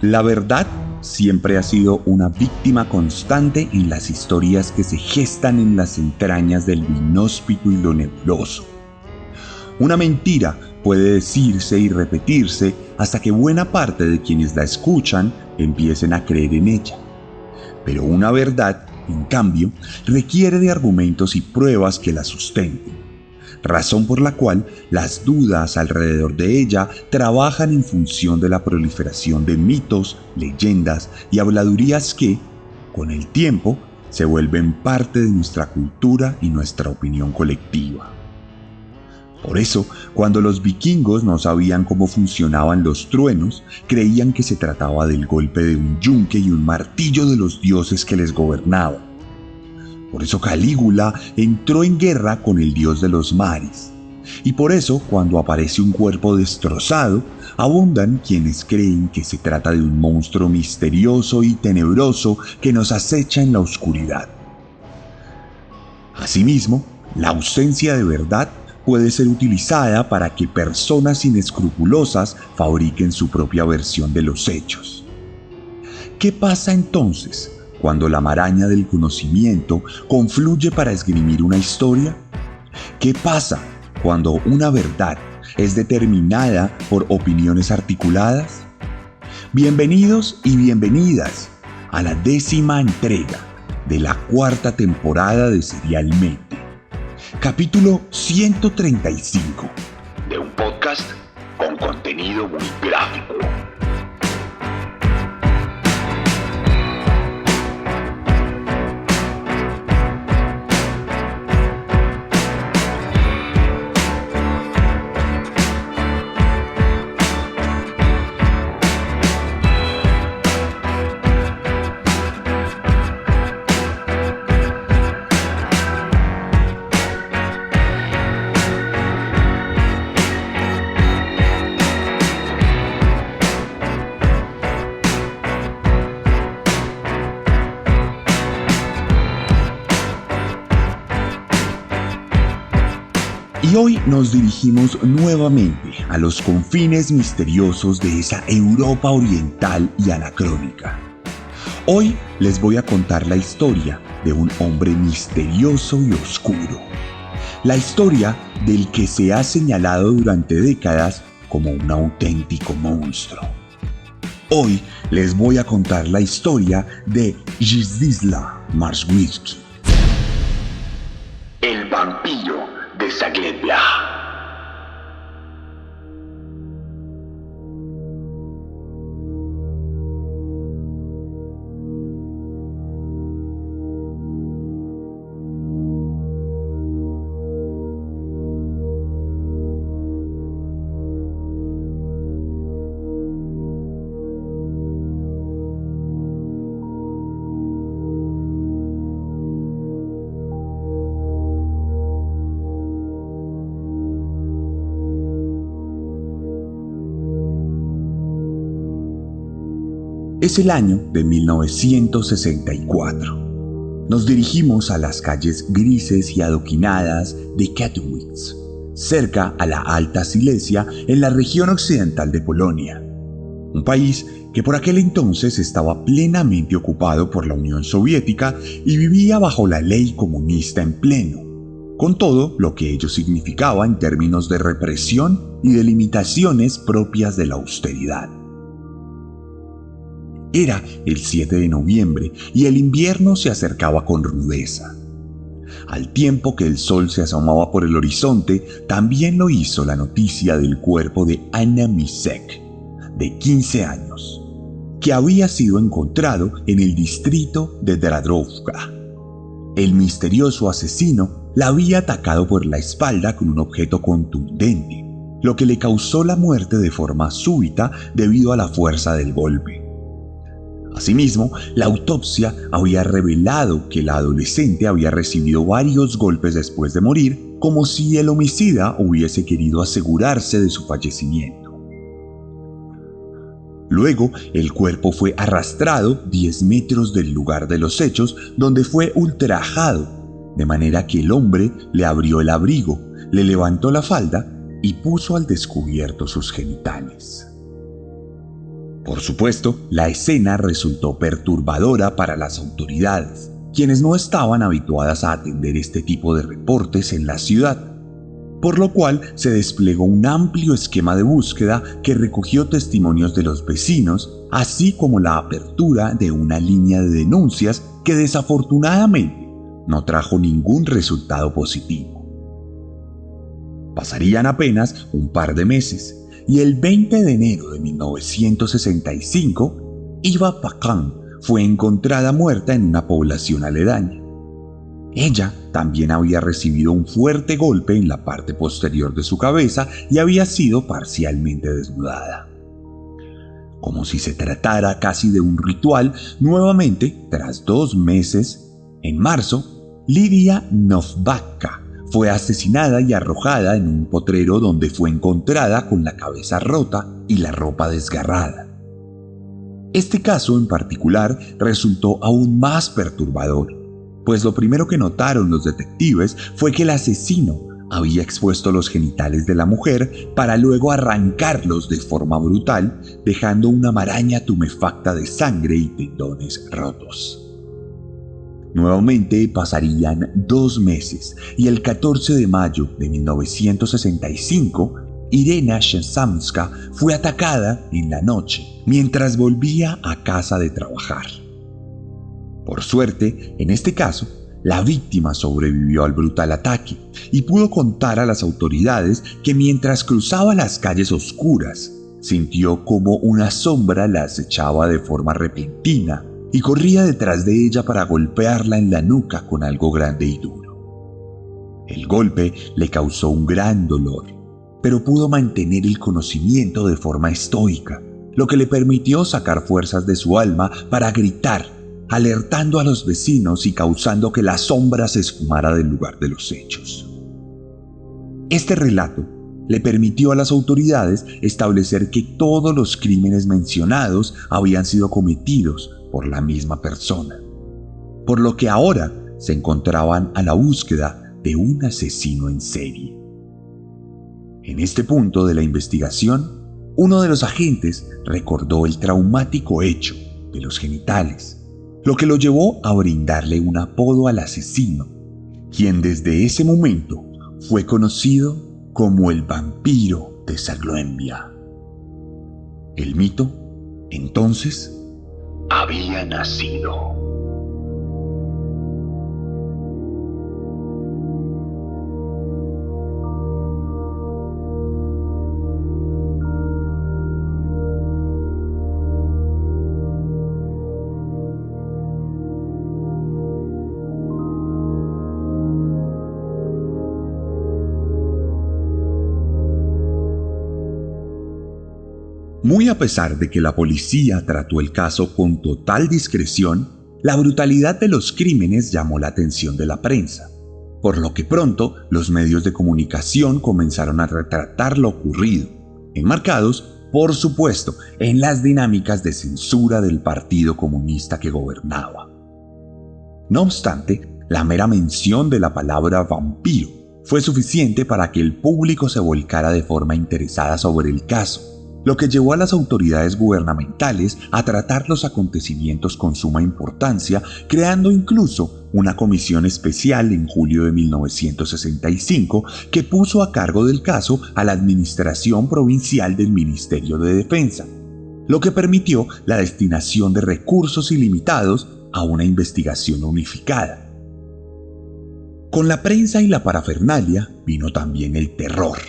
La verdad siempre ha sido una víctima constante en las historias que se gestan en las entrañas del inhóspito y lo nebuloso. Una mentira puede decirse y repetirse hasta que buena parte de quienes la escuchan empiecen a creer en ella. Pero una verdad, en cambio, requiere de argumentos y pruebas que la sustenten, razón por la cual las dudas alrededor de ella trabajan en función de la proliferación de mitos, leyendas y habladurías que, con el tiempo, se vuelven parte de nuestra cultura y nuestra opinión colectiva. Por eso, cuando los vikingos no sabían cómo funcionaban los truenos, creían que se trataba del golpe de un yunque y un martillo de los dioses que les gobernaban. Por eso Calígula entró en guerra con el dios de los mares. Y por eso, cuando aparece un cuerpo destrozado, abundan quienes creen que se trata de un monstruo misterioso y tenebroso que nos acecha en la oscuridad. Asimismo, la ausencia de verdad puede ser utilizada para que personas inescrupulosas fabriquen su propia versión de los hechos. ¿Qué pasa entonces cuando la maraña del conocimiento confluye para esgrimir una historia? ¿Qué pasa cuando una verdad es determinada por opiniones articuladas? Bienvenidos y bienvenidas a la 10ª entrega de la 4ª temporada de Serialmente. Capítulo 135 de un podcast con contenido muy gráfico. Y hoy nos dirigimos nuevamente a los confines misteriosos de esa Europa oriental y anacrónica. Hoy les voy a contar la historia de un hombre misterioso y oscuro. La historia del que se ha señalado durante décadas como un auténtico monstruo. Hoy les voy a contar la historia de Zdzisław Marszyński, el vampiro de Zagłębia. Es el año de 1964. Nos dirigimos a las calles grises y adoquinadas de Katowice, cerca a la Alta Silesia, en la región occidental de Polonia. Un país que por aquel entonces estaba plenamente ocupado por la Unión Soviética y vivía bajo la ley comunista en pleno, con todo lo que ello significaba en términos de represión y de limitaciones propias de la austeridad. Era el 7 de noviembre y el invierno se acercaba con rudeza. Al tiempo que el sol se asomaba por el horizonte, también lo hizo la noticia del cuerpo de Anna Misek, de 15 años, que había sido encontrado en el distrito de Dąbrówka. El misterioso asesino la había atacado por la espalda con un objeto contundente, lo que le causó la muerte de forma súbita debido a la fuerza del golpe. Asimismo, la autopsia había revelado que la adolescente había recibido varios golpes después de morir, como si el homicida hubiese querido asegurarse de su fallecimiento. Luego, el cuerpo fue arrastrado 10 metros del lugar de los hechos, donde fue ultrajado, de manera que el hombre le abrió el abrigo, le levantó la falda y puso al descubierto sus genitales. Por supuesto, la escena resultó perturbadora para las autoridades, quienes no estaban habituadas a atender este tipo de reportes en la ciudad, por lo cual se desplegó un amplio esquema de búsqueda que recogió testimonios de los vecinos, así como la apertura de una línea de denuncias que desafortunadamente no trajo ningún resultado positivo. Pasarían apenas un par de meses, y el 20 de enero de 1965, Eva Pacan fue encontrada muerta en una población aledaña. Ella también había recibido un fuerte golpe en la parte posterior de su cabeza y había sido parcialmente desnudada. Como si se tratara casi de un ritual, nuevamente, tras 2 meses, en marzo, Lidia Novacka fue asesinada y arrojada en un potrero donde fue encontrada con la cabeza rota y la ropa desgarrada. Este caso en particular resultó aún más perturbador, pues lo primero que notaron los detectives fue que el asesino había expuesto los genitales de la mujer para luego arrancarlos de forma brutal, dejando una maraña tumefacta de sangre y tendones rotos. Nuevamente pasarían 2 meses y el 14 de mayo de 1965, Irena Shezamska fue atacada en la noche mientras volvía a casa de trabajar. Por suerte, en este caso, la víctima sobrevivió al brutal ataque y pudo contar a las autoridades que mientras cruzaba las calles oscuras, sintió como una sombra la acechaba de forma repentina y corría detrás de ella para golpearla en la nuca con algo grande y duro. El golpe le causó un gran dolor, pero pudo mantener el conocimiento de forma estoica, lo que le permitió sacar fuerzas de su alma para gritar, alertando a los vecinos y causando que la sombra se esfumara del lugar de los hechos. Este relato le permitió a las autoridades establecer que todos los crímenes mencionados habían sido cometidos por la misma persona, por lo que ahora se encontraban a la búsqueda de un asesino en serie. En este punto de la investigación, uno de los agentes recordó el traumático hecho de los genitales, lo que lo llevó a brindarle un apodo al asesino, quien desde ese momento fue conocido como el vampiro de Zagłębia. El mito, entonces, había nacido. Muy a pesar de que la policía trató el caso con total discreción, la brutalidad de los crímenes llamó la atención de la prensa, por lo que pronto los medios de comunicación comenzaron a retratar lo ocurrido, enmarcados, por supuesto, en las dinámicas de censura del Partido Comunista que gobernaba. No obstante, la mera mención de la palabra vampiro fue suficiente para que el público se volcara de forma interesada sobre el caso, lo que llevó a las autoridades gubernamentales a tratar los acontecimientos con suma importancia, creando incluso una comisión especial en julio de 1965 que puso a cargo del caso a la Administración Provincial del Ministerio de Defensa, lo que permitió la destinación de recursos ilimitados a una investigación unificada. Con la prensa y la parafernalia vino también el terror.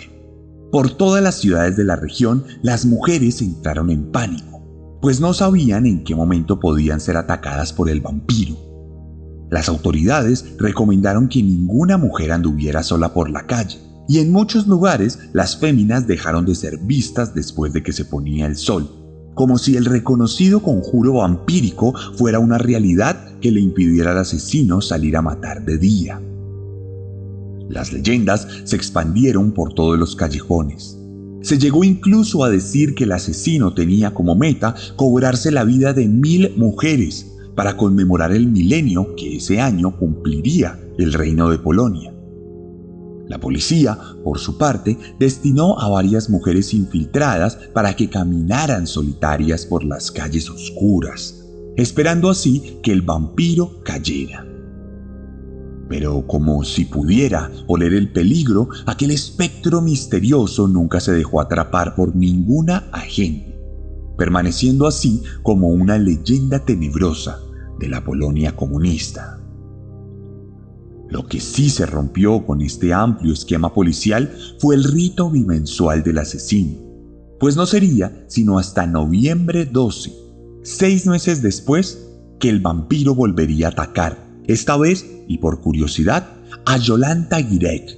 Por todas las ciudades de la región, las mujeres entraron en pánico, pues no sabían en qué momento podían ser atacadas por el vampiro. Las autoridades recomendaron que ninguna mujer anduviera sola por la calle, y en muchos lugares las féminas dejaron de ser vistas después de que se ponía el sol, como si el reconocido conjuro vampírico fuera una realidad que le impidiera al asesino salir a matar de día. Las leyendas se expandieron por todos los callejones. Se llegó incluso a decir que el asesino tenía como meta cobrarse la vida de 1000 mujeres para conmemorar el milenio que ese año cumpliría el reino de Polonia. La policía, por su parte, destinó a varias mujeres infiltradas para que caminaran solitarias por las calles oscuras, esperando así que el vampiro cayera. Pero como si pudiera oler el peligro, aquel espectro misterioso nunca se dejó atrapar por ninguna agente, permaneciendo así como una leyenda tenebrosa de la Polonia comunista. Lo que sí se rompió con este amplio esquema policial fue el rito bimensual del asesino, pues no sería sino hasta noviembre 12, 6 meses después, que el vampiro volvería a atacar, esta vez, y por curiosidad, a Jolanta Gierek,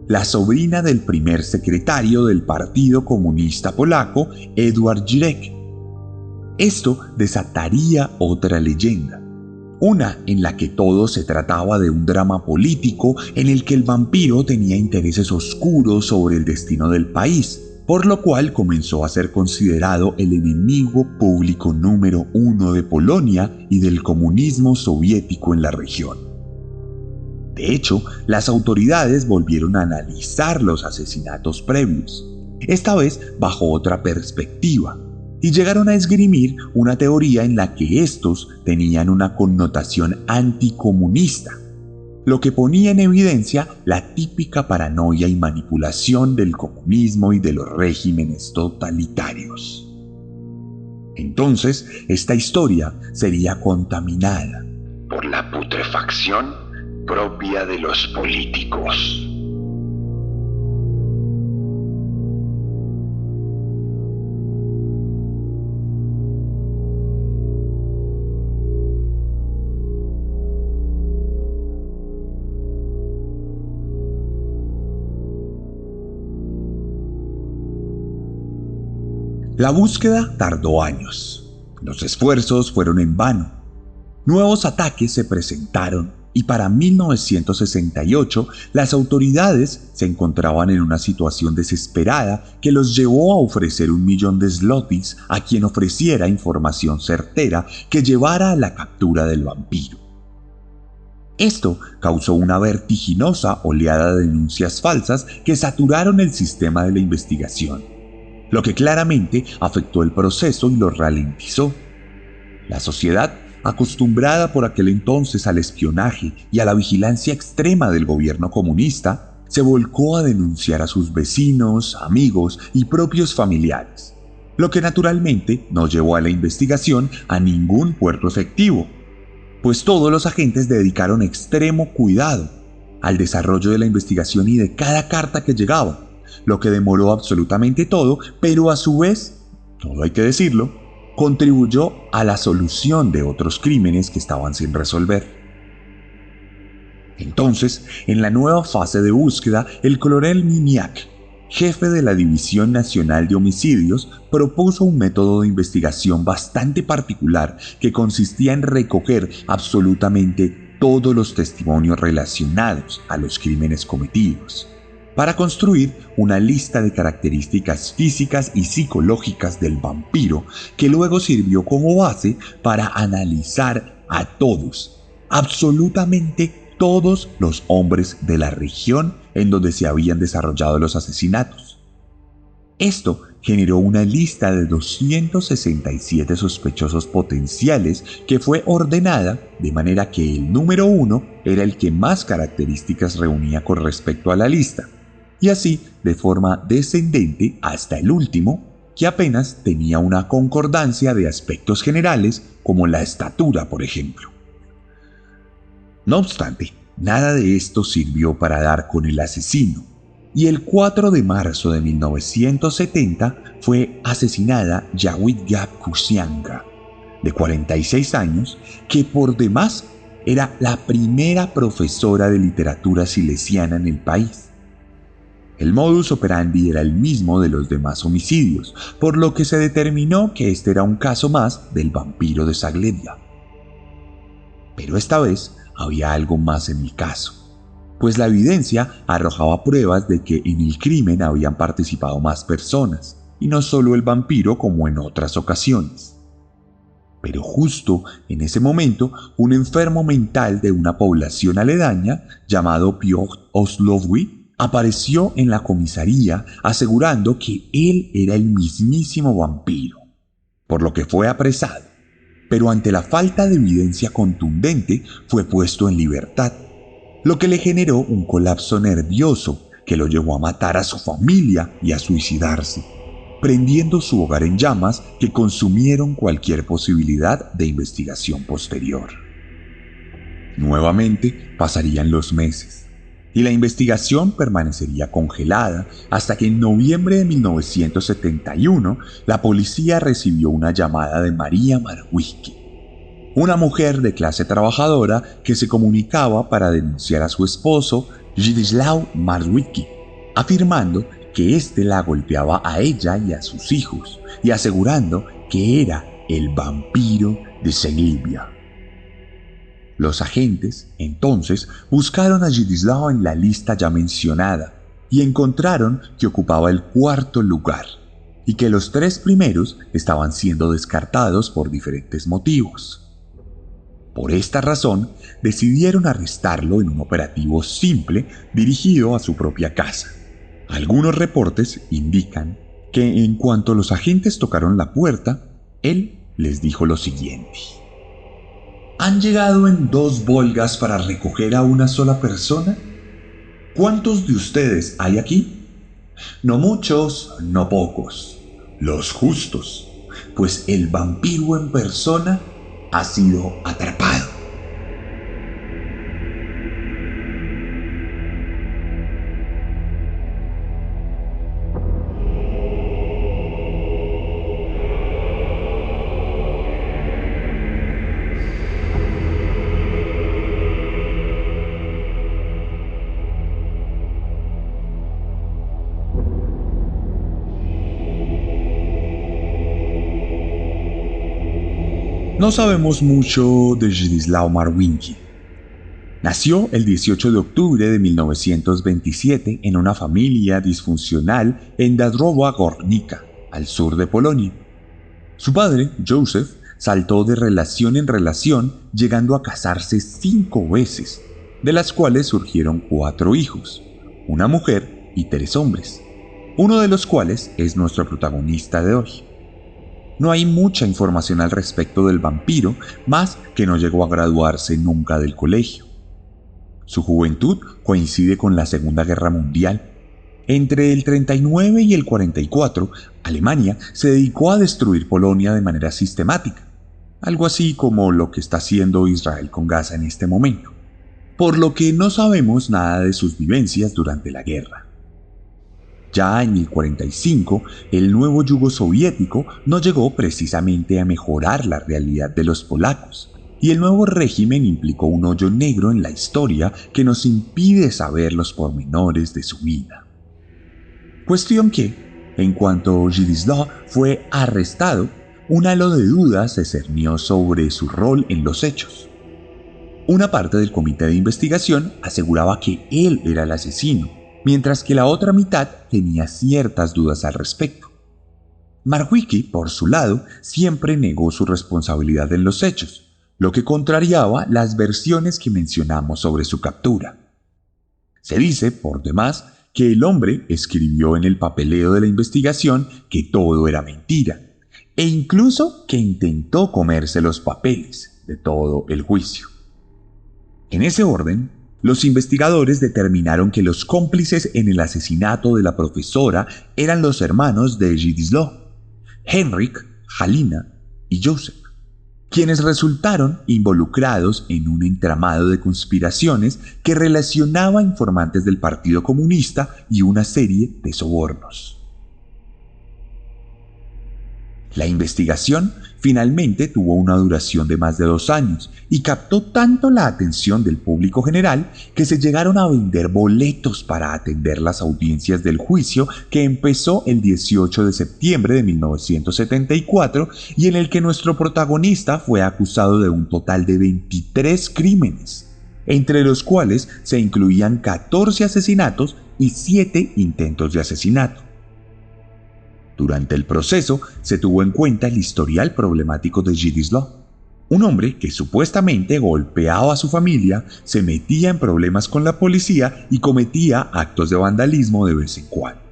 la sobrina del primer secretario del Partido Comunista Polaco, Edward Gierek. Esto desataría otra leyenda, una en la que todo se trataba de un drama político en el que el vampiro tenía intereses oscuros sobre el destino del país, por lo cual comenzó a ser considerado el enemigo público número 1 de Polonia y del comunismo soviético en la región. De hecho, las autoridades volvieron a analizar los asesinatos previos, esta vez bajo otra perspectiva, y llegaron a esgrimir una teoría en la que estos tenían una connotación anticomunista, lo que ponía en evidencia la típica paranoia y manipulación del comunismo y de los regímenes totalitarios. Entonces, esta historia sería contaminada por la putrefacción propia de los políticos. La búsqueda tardó años. Los esfuerzos fueron en vano. Nuevos ataques se presentaron y para 1968 las autoridades se encontraban en una situación desesperada que los llevó a ofrecer 1 millón de zlotys a quien ofreciera información certera que llevara a la captura del vampiro. Esto causó una vertiginosa oleada de denuncias falsas que saturaron el sistema de la investigación, lo que claramente afectó el proceso y lo ralentizó. La sociedad, acostumbrada por aquel entonces al espionaje y a la vigilancia extrema del gobierno comunista, se volcó a denunciar a sus vecinos, amigos y propios familiares, lo que naturalmente no llevó a la investigación a ningún puerto efectivo, pues todos los agentes dedicaron extremo cuidado al desarrollo de la investigación y de cada carta que llegaba, lo que demoró absolutamente todo, pero a su vez, todo hay que decirlo, contribuyó a la solución de otros crímenes que estaban sin resolver. Entonces, en la nueva fase de búsqueda, el coronel Miniak, jefe de la División Nacional de Homicidios, propuso un método de investigación bastante particular que consistía en recoger absolutamente todos los testimonios relacionados a los crímenes cometidos, para construir una lista de características físicas y psicológicas del vampiro que luego sirvió como base para analizar a todos, absolutamente todos los hombres de la región en donde se habían desarrollado los asesinatos. Esto generó una lista de 267 sospechosos potenciales que fue ordenada de manera que el número 1 era el que más características reunía con respecto a la lista, y así de forma descendente hasta el último, que apenas tenía una concordancia de aspectos generales como la estatura, por ejemplo. No obstante, nada de esto sirvió para dar con el asesino, y el 4 de marzo de 1970 fue asesinada Jawidga Kusianga, de 46 años, que por demás era la primera profesora de literatura silesiana en el país. El modus operandi era el mismo de los demás homicidios, por lo que se determinó que este era un caso más del vampiro de Zagłębia. Pero esta vez había algo más en el caso, pues la evidencia arrojaba pruebas de que en el crimen habían participado más personas, y no solo el vampiro como en otras ocasiones. Pero justo en ese momento, un enfermo mental de una población aledaña, llamado Piotr Oslowy, apareció en la comisaría asegurando que él era el mismísimo vampiro, por lo que fue apresado, pero ante la falta de evidencia contundente fue puesto en libertad, lo que le generó un colapso nervioso que lo llevó a matar a su familia y a suicidarse, prendiendo su hogar en llamas que consumieron cualquier posibilidad de investigación posterior. Nuevamente pasarían los meses y la investigación permanecería congelada hasta que en noviembre de 1971 la policía recibió una llamada de María Marwiecki, una mujer de clase trabajadora que se comunicaba para denunciar a su esposo, Zdzisław Marwiecki, afirmando que éste la golpeaba a ella y a sus hijos y asegurando que era el vampiro de Selivia. Los agentes, entonces, buscaron a Zdzisław en la lista ya mencionada y encontraron que ocupaba el cuarto lugar y que los 3 primeros estaban siendo descartados por diferentes motivos. Por esta razón, decidieron arrestarlo en un operativo simple dirigido a su propia casa. Algunos reportes indican que en cuanto los agentes tocaron la puerta, él les dijo lo siguiente: ¿Han llegado en 2 volgas para recoger a una sola persona? ¿Cuántos de ustedes hay aquí? No muchos, no pocos. Los justos, pues el vampiro en persona ha sido atrapado. No sabemos mucho de Zdzisław Marwiecki. Nació el 18 de octubre de 1927 en una familia disfuncional en Dąbrowa Górnicza, al sur de Polonia. Su padre, Józef, saltó de relación en relación, llegando a casarse 5 veces, de las cuales surgieron 4 hijos, una mujer y 3 hombres, uno de los cuales es nuestro protagonista de hoy. No hay mucha información al respecto del vampiro, más que no llegó a graduarse nunca del colegio. Su juventud coincide con la Segunda Guerra Mundial. Entre el 39 y el 44, Alemania se dedicó a destruir Polonia de manera sistemática, algo así como lo que está haciendo Israel con Gaza en este momento, por lo que no sabemos nada de sus vivencias durante la guerra. Ya en el 45, el nuevo yugo soviético no llegó precisamente a mejorar la realidad de los polacos, y el nuevo régimen implicó un hoyo negro en la historia que nos impide saber los pormenores de su vida. Cuestión que, en cuanto Zdzisław fue arrestado, un halo de dudas se cernió sobre su rol en los hechos. Una parte del comité de investigación aseguraba que él era el asesino, mientras que la otra mitad tenía ciertas dudas al respecto. Marwiecki, por su lado, siempre negó su responsabilidad en los hechos, lo que contrariaba las versiones que mencionamos sobre su captura. Se dice, por demás, que el hombre escribió en el papeleo de la investigación que todo era mentira, e incluso que intentó comerse los papeles de todo el juicio. En ese orden, los investigadores determinaron que los cómplices en el asesinato de la profesora eran los hermanos de Zdzisław, Henryk, Halina y Józef, quienes resultaron involucrados en un entramado de conspiraciones que relacionaba informantes del Partido Comunista y una serie de sobornos. La investigación finalmente tuvo una duración de más de 2 años y captó tanto la atención del público general que se llegaron a vender boletos para atender las audiencias del juicio que empezó el 18 de septiembre de 1974 y en el que nuestro protagonista fue acusado de un total de 23 crímenes, entre los cuales se incluían 14 asesinatos y 7 intentos de asesinato. Durante el proceso se tuvo en cuenta el historial problemático de Zdzisław. Un hombre que supuestamente golpeaba a su familia, se metía en problemas con la policía y cometía actos de vandalismo de vez en cuando.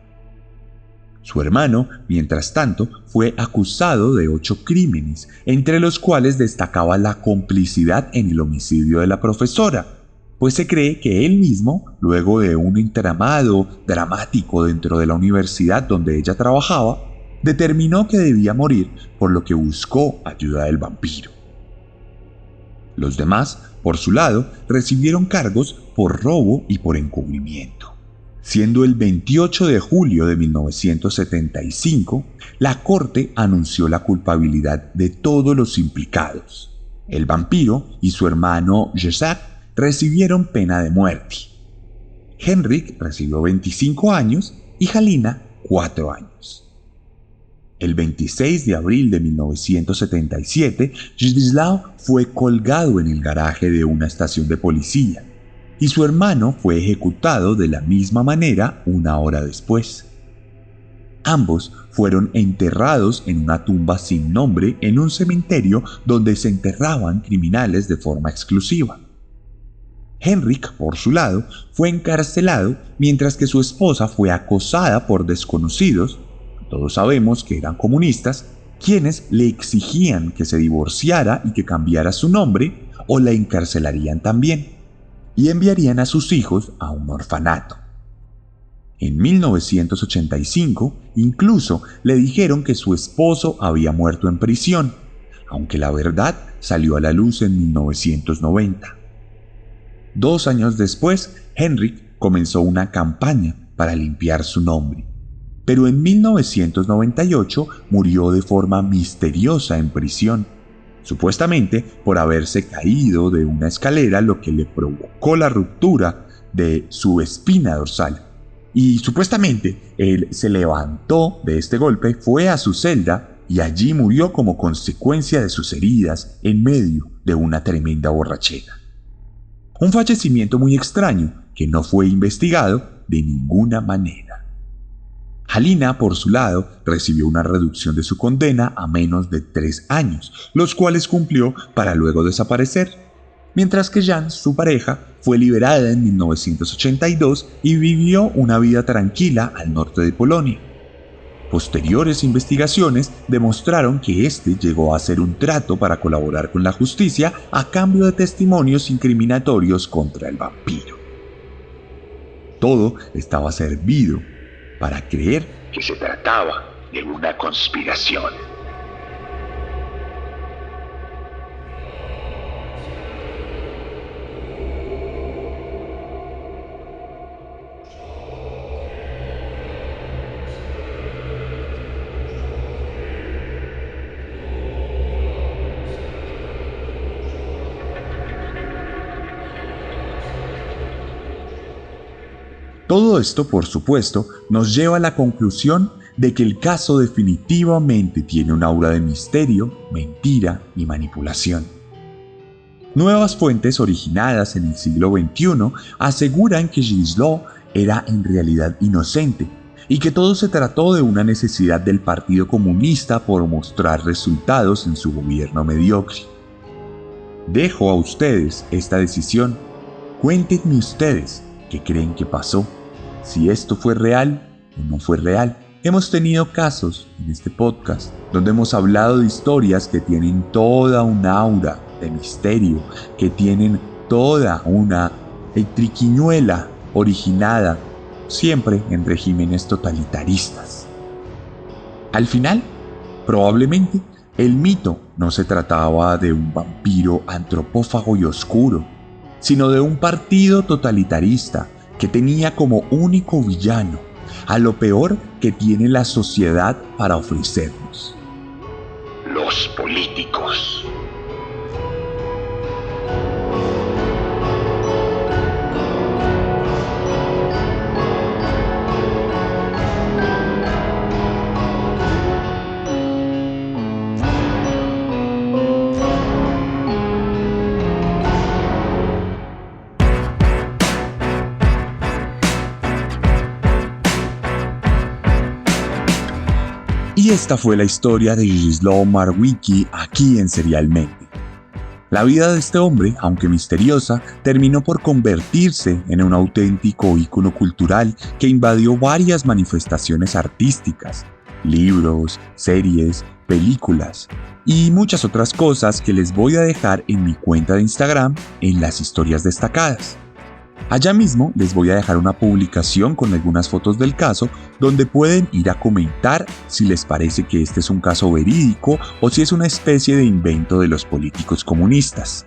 Su hermano, mientras tanto, fue acusado de 8 crímenes, entre los cuales destacaba la complicidad en el homicidio de la profesora, pues se cree que él mismo, luego de un entramado dramático dentro de la universidad donde ella trabajaba, determinó que debía morir, por lo que buscó ayuda del vampiro. Los demás, por su lado, recibieron cargos por robo y por encubrimiento. Siendo el 28 de julio de 1975, la corte anunció la culpabilidad de todos los implicados. El vampiro y su hermano Jacques recibieron pena de muerte. Henrik recibió 25 años y Halina 4 años. El 26 de abril de 1977, Zdzislaw fue colgado en el garaje de una estación de policía y su hermano fue ejecutado de la misma manera una hora después. Ambos fueron enterrados en una tumba sin nombre en un cementerio donde se enterraban criminales de forma exclusiva. Henrik, por su lado, fue encarcelado mientras que su esposa fue acosada por desconocidos, todos sabemos que eran comunistas, quienes le exigían que se divorciara y que cambiara su nombre o la encarcelarían también y enviarían a sus hijos a un orfanato. En 1985, incluso le dijeron que su esposo había muerto en prisión, aunque la verdad salió a la luz en 1990. 2 años después, Henrik comenzó una campaña para limpiar su nombre, pero en 1998 murió de forma misteriosa en prisión, supuestamente por haberse caído de una escalera, lo que le provocó la ruptura de su espina dorsal. Y supuestamente él se levantó de este golpe, fue a su celda y allí murió como consecuencia de sus heridas en medio de una tremenda borrachera. Un fallecimiento muy extraño que no fue investigado de ninguna manera. Halina, por su lado, recibió una reducción de su condena a menos de 3 años, los cuales cumplió para luego desaparecer, mientras que Jan, su pareja, fue liberada en 1982 y vivió una vida tranquila al norte de Polonia. Posteriores investigaciones demostraron que este llegó a hacer un trato para colaborar con la justicia a cambio de testimonios incriminatorios contra el vampiro. Todo estaba servido para creer que se trataba de una conspiración. Todo esto, por supuesto, nos lleva a la conclusión de que el caso definitivamente tiene un aura de misterio, mentira y manipulación. Nuevas fuentes originadas en el siglo XXI aseguran que Zdzislaw era en realidad inocente y que todo se trató de una necesidad del Partido Comunista por mostrar resultados en su gobierno mediocre. Dejo a ustedes esta decisión. Cuéntenme ustedes qué creen que pasó, si esto fue real o no fue real. Hemos tenido casos en este podcast donde hemos hablado de historias que tienen toda una aura de misterio, que tienen toda una triquiñuela originada siempre en regímenes totalitaristas. Al final, probablemente, el mito no se trataba de un vampiro antropófago y oscuro, sino de un partido totalitarista que tenía como único villano a lo peor que tiene la sociedad para ofrecernos: los políticos. Y esta fue la historia de Zdzislaw Marwicki aquí en Serialmente. La vida de este hombre, aunque misteriosa, terminó por convertirse en un auténtico ícono cultural que invadió varias manifestaciones artísticas, libros, series, películas y muchas otras cosas que les voy a dejar en mi cuenta de Instagram en las historias destacadas. Allá mismo les voy a dejar una publicación con algunas fotos del caso donde pueden ir a comentar si les parece que este es un caso verídico o si es una especie de invento de los políticos comunistas.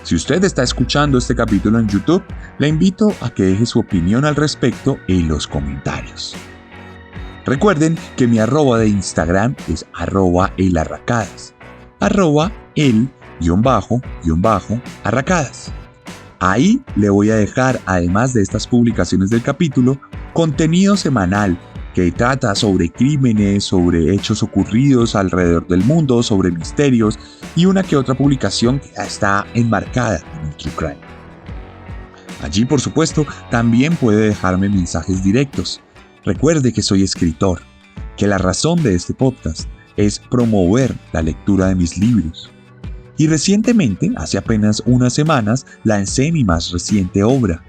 Si usted está escuchando este capítulo en YouTube, le invito a que deje su opinión al respecto en los comentarios. Recuerden que mi arroba de Instagram es @elarracadas, @el_arracadas. Ahí le voy a dejar, además de estas publicaciones del capítulo, contenido semanal que trata sobre crímenes, sobre hechos ocurridos alrededor del mundo, sobre misterios y una que otra publicación que ya está enmarcada en el True Crime. Allí, por supuesto, también puede dejarme mensajes directos. Recuerde que soy escritor, que la razón de este podcast es promover la lectura de mis libros. Y recientemente, hace apenas unas semanas, lancé mi más reciente obra,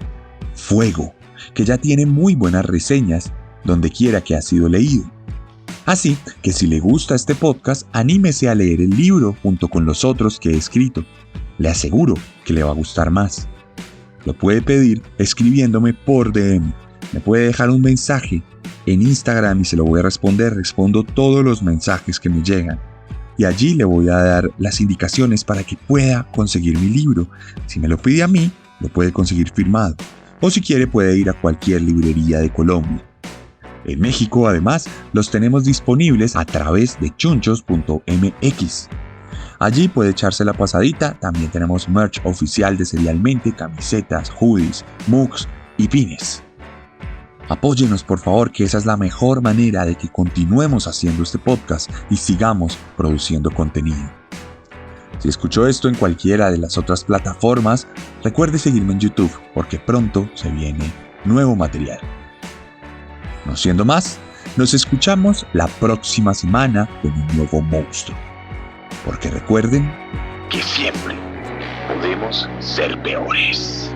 Fuego, que ya tiene muy buenas reseñas donde quiera que ha sido leído. Así que si le gusta este podcast, anímese a leer el libro junto con los otros que he escrito. Le aseguro que le va a gustar más. Lo puede pedir escribiéndome por DM. Me puede dejar un mensaje en Instagram y se lo voy a responder. Respondo todos los mensajes que me llegan. Y allí le voy a dar las indicaciones para que pueda conseguir mi libro. Si me lo pide a mí, lo puede conseguir firmado. O si quiere puede ir a cualquier librería de Colombia. En México, además, los tenemos disponibles a través de chunchos.mx. Allí puede echarse la pasadita. También tenemos merch oficial de Serialmente, camisetas, hoodies, mugs y pines. Apóyenos por favor, que esa es la mejor manera de que continuemos haciendo este podcast y sigamos produciendo contenido. Si escuchó esto en cualquiera de las otras plataformas, recuerde seguirme en YouTube porque pronto se viene nuevo material. No siendo más, nos escuchamos la próxima semana con un nuevo monstruo. Porque recuerden que siempre podemos ser peores.